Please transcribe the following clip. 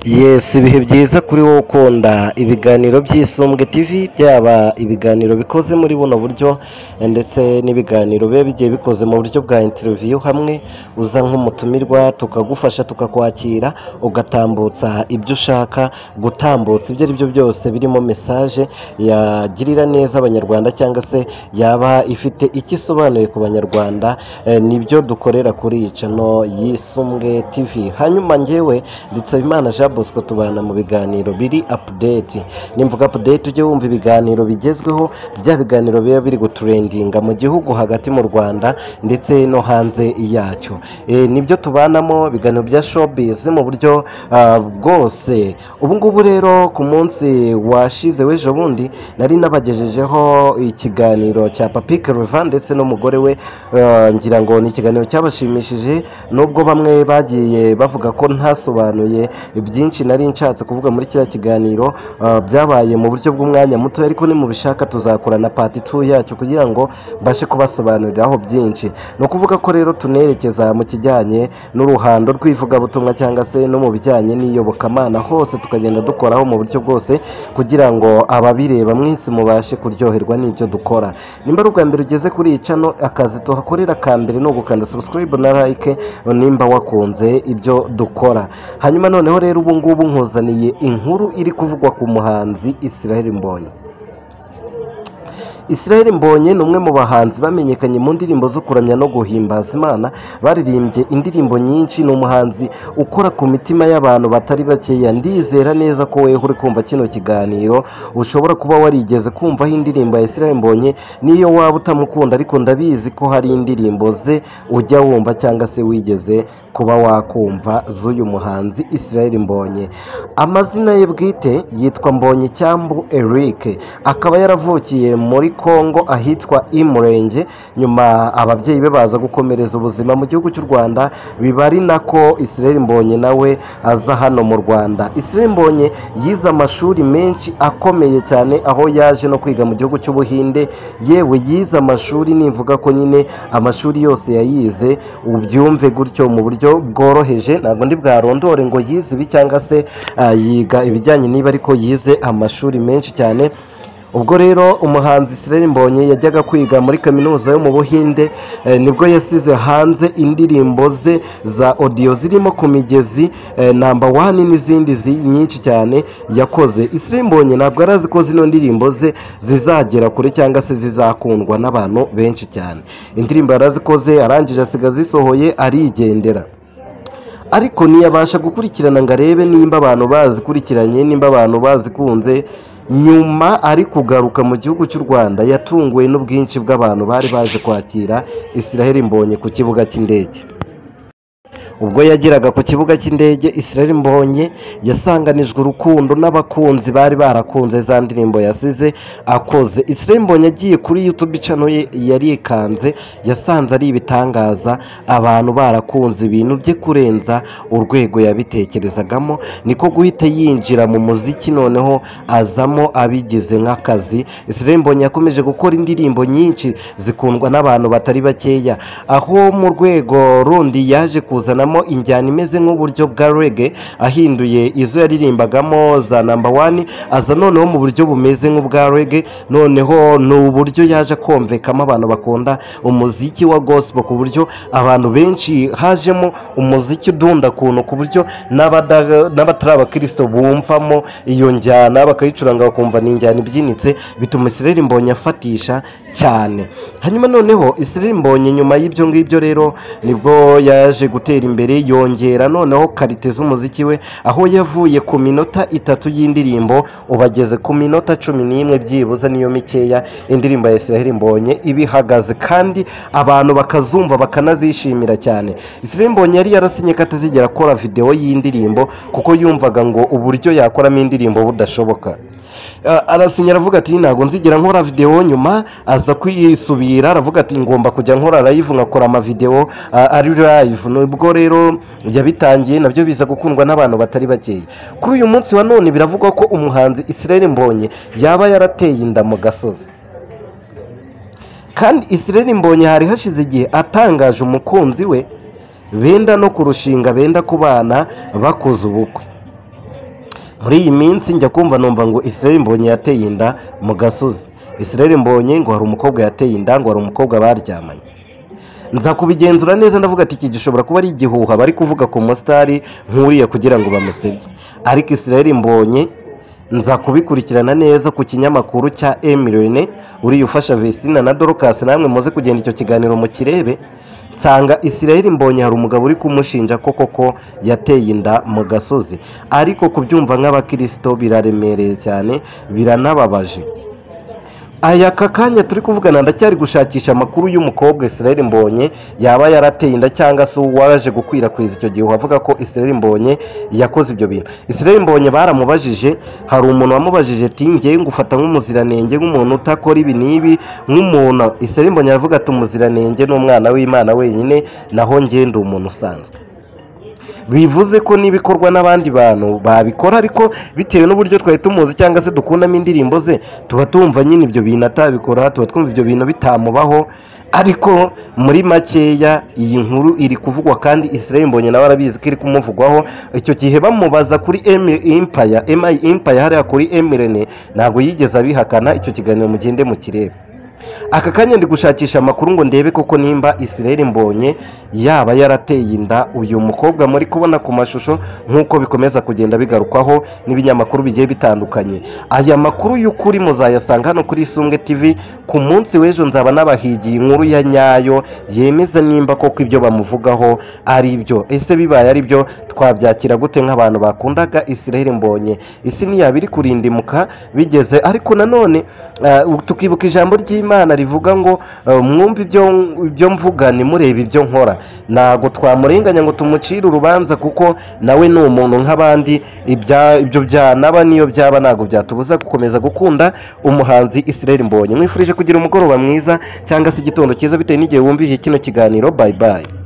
Yes, ibihe byiza kuri wowe ukunda ibiganiro by'Isumbwe TV, byaba ibiganiro bikoze muri buno buryo ndetse n'ibiganiro biba bigiye bikoze mu buryo bwa interview, hamwe uza nk'umutumirwa tukagufasha tukakwakira ugatambutsa ibyo ushaka gutambutsa, ibyo ari byo byose birimo message yagirira neza abanyarwanda cyangwa se yaba ifite icyo isobanuye ku banyarwanda, nibyo dukorera kuri iyi channel y'Isumbwe TV. Hanyuma njyewe Nditsabimana Jean Bosco tubana mu biganiro biri update. Nimvuga update ujye wumva ibiganiro bigezweho, bya biganiro biba biri gutrendinga mu gihugu hagati mu Rwanda ndetse no hanze yacyo. Nibyo tubanamo ibiganiro bya showbiz mu buryo bwose. Ubu ngubu rero ku munsi washize w'ejo bundi nari nabagejejeho ikiganiro cya Papi Claver ndetse n'umugore we, ngira ngo ni ikiganiro cyabashimishije, nubwo bamwe bagiye bavuga ko ntasobanuye byinshi nari nshatse kuvuga muri kiriya kiganiro. Byabaye mu buryo bw'umwanya muto, ariko ni mu bishaka tuzakorana part 2 yacyo kugira ngo mbashe kubasobanuriraho byinshi. No kuvuga ko rero tunerekeza mu kijyanye n'uruhando rw'ivugabutumwa cyangwa se no mu bijyanye n'iyobokamana, hose tukagenda dukoraho mu buryo bwose kugira ngo ababireba mwese mubashe kuryoherwa n'ibyo dukora. Nimba ari ubwa mbere ugeze kuri iyi channel, akazi tuhakorera ka mbere no gukanda subscribe na like nimba wakunze ibyo dukora. Hanyuma noneho rero ubu ngubu nkuzaniye inkuru iri kuvugwa ku muhanzi Israel Mbonyi. Israel Mbonyi ni umwe mu bahanzi bamenyekanye mu ndirimbo zo kuramya no guhimbaza Imana, baririmbye indirimbo nyinshi. Ni umuhanzi ukora ku mitima y'abantu batari bakeya. Ndizera neza ko wewe uri kumva kino kiganiro ushobora kuba warigeze kumvaho indirimbo ya Israel Mbonyi, niyo waba utamukunda, ariko ndabizi ko hari indirimbo ze ujya wumva cyangwa se wigeze kuba wakumva z'uyu muhanzi Israel Mbonyi. Amazina ye bwite yitwa Mbonyi Cyambu Eric, akaba yaravukiye muri Kongo ahitwa Imurenge. Nyuma ababyeyi be baza gukomereza ubuzima mu gihugu cy'u Rwanda, biba ari nako Israel Mbonyi nawe aza hano mu Rwanda. Israel Mbonyi yize amashuri menshi akomeye cyane, aho yaje no kwiga mu gihugu cy'Ubuhinde. Yewe yize amashuri, nimvuga ko nyine amashuri yose yayize ubyumve gutyo mu buryo bworoheje, ntabwo ndi bwarondore ngo yize ibi cyangwa se yiga ibijyanye niba, ariko yize amashuri menshi cyane. Ubwo rero umuhanzi Israel Mbonyi yajyaga kwiga muri kaminuza yo mu Buhinde, nibwo yasize hanze indirimbo ze za audio zirimo ku migezi, number 1 n'izindi nyinshi cyane yakoze. Israel Mbonyi ntabwo arazi ko zino ndirimbo ze zizagera kure cyangwa se zizakundwa n'abantu benshi cyane. Indirimbo yarazikoze, arangije asiga zisohoye arigendera, ariko ntiyabasha gukurikirana ngo arebe nimba abantu bazikurikiranye, nimba abantu bazikunze. Nyuma ari kugaruka mu gihugu cy'u Rwanda, yatunguwe n'ubwinshi bw'abantu bari baje kwakira Israel Mbonyi ku kibuga cy'indege. Ubwo yageraga ku kibuga cy'indege, Israel Mbonyi yasanganijwe urukundo n'abakunzi bari barakunze za ndirimbo yasize akoze. Israel Mbonyi agiye kuri YouTube channel ye yarikanze, yasanze ari ibitangaza, abantu barakunze ibintu bye kurenza urwego yabitekerezagamo. Niko guhita yinjira mu muziki, noneho azamo abigize nk'akazi. Israel Mbonyi yakomeje gukora indirimbo nyinshi zikundwa n'abantu batari bakeya, aho mu rwego rundi yaje kuzanamo injyana imeze nk'uburyo bwa reggae, ahinduye izo yaririmbagamo za number 1, aza noneho mu buryo bumeze nk'ubwa reggae. Noneho ni uburyo yaje kumvikamo abantu bakunda umuziki wa gospel, ku buryo abantu benshi hajemo umuziki udunda kuntu, ku buryo n'abatari abakristo bumvamo iyo njyana bakayicuranga bakumva ni injyana ibyinitse, bituma Israel Mbonyi afatisha cyane. Hanyuma noneho Israel Mbonyi nyuma y'ibyo ngibyo rero nibwo yaje gutera imbere, yongera noneho karite z'umuziki we, aho yavuye ku minota 3 y'indirimbo ubageze ku minota 11 byibuza, niyo mikeya indirimbo ya Israel Mbonyi ibihagaze, kandi abantu bakazumva bakanazishimira cyane. Israel Mbonyi yari yarasinye ko atazigera akora video y'indirimbo kuko yumvaga ngo uburyo yakoramo indirimbo budashoboka. Arasinya aravuga ati ntago nzigera nkora video. Nyuma aza kwisubira aravuga ati ngomba kujya nkora live, nkakora ama video ari live. Nubwo rero yabitangiye nabyo biza gukundwa n'abantu batari bakeya. Kuri uyu munsi wa none biravugwa ko umuhanzi Israel Mbonyi yaba yarateye inda mu gasozi, kandi Israel Mbonyi hari hashize igihe atangaje umukunzi we benda no kurushinga, benda kubana bakoze ubukwe. muri iyi minsi njya kumva numva ngo Israel Mbonyi yateye inda mu gasozi. Israel Mbonyi ngo hari umukobwa yateye inda, ngo hari umukobwa baryamanye. Nza kubigenzura neza ndavuga ati iki gishobora kuba ari igihuha bari kuvuga ku musitari nk'uriya kugira ngo bamusebye, ariko Israel Mbonyi nza kubikurikirana neza ku kinyamakuru cya Emirene uriya ufasha Vestina na Dorcas, namwe muze kugenda icyo kiganiro mu kirebe, nsanga Israel Mbonyi hari umugabo uri kumushinja koko yateye inda mu gasozi, ariko kubyumva nk'abakirisito biraremereye cyane, biranababaje. Aka kanya turi kuvugana ndacyari gushakisha amakuru y'umukobwa Israel Mbonyi yaba yarateye inda cyangwa se waje gukwirakwiza icyo gihe avuga ko Israel Mbonyi yakoze ibyo bintu. Israel Mbonyi baramubajije, hari umuntu wamubajije ati ngiye ngufata nk'umuziranenge, nk'umuntu utakora ibi n'ibi, nk'umuntu. Israel Mbonyi aravuga ati umuziranenge ni umwana w'Imana wenyine, naho ngiye ndi umuntu usanzwe. Bivuze ko n'ibikorwa n'abandi bantu babikora, ariko bitewe n'uburyo twari tumuzi cyangwa se dukundamo indirimbo ze, tuba tumva nyine ibyo bintu atabikora, tuba twumva ibyo bintu bitamubaho. Ariko muri makeya iyi nkuru iri kuvugwa kandi Israel Mbonyi nawe arabizi ko iri kumuvugwaho. Icyo gihe bamubaza kuri Empire hariya kuri Emirene ntabwo yigeze abihakana. Icyo kiganiro mugende mu kirebe. Aka kanya ndi gushakisha amakuru ngo ndebe koko nimba Israel Mbonyi yaba yarateye inda uyu mukobwa muri kubona ku mashusho nk'uko bikomeza kugenda bigarukwaho n'ibinyamakuru bigiye bitandukanye. Aya makuru y'ukuri muzayasanga hano kuri Isumbwe TV. Ku munsi w'ejo nzaba nabahigiye inkuru ya nyayo yemeza nimba koko ibyo bamuvugaho ari byo. Ese bibaye ari byo twabyakira gute nk'abantu bakundaga Israel Mbonyi? Isi ntiyabiri kurindimuka bigeze, ariko nanone tukibuka ijambo ry'Imana rivuga ngo mwumve ibyo mvuga nimurebe ibyo nkora. Ntabwo twamurenganya ngo tumucire urubanza kuko nawe ni umuntu nk'abandi. Ibyo byanaba niyo byaba ntabwo byatubuza gukomeza gukunda umuhanzi Israel Mbonyi. Mwifurije kugira umugoroba mwiza cyangwa se igitondo cyiza bitewe n'igihe wumvise kino kiganiro. Bye bye.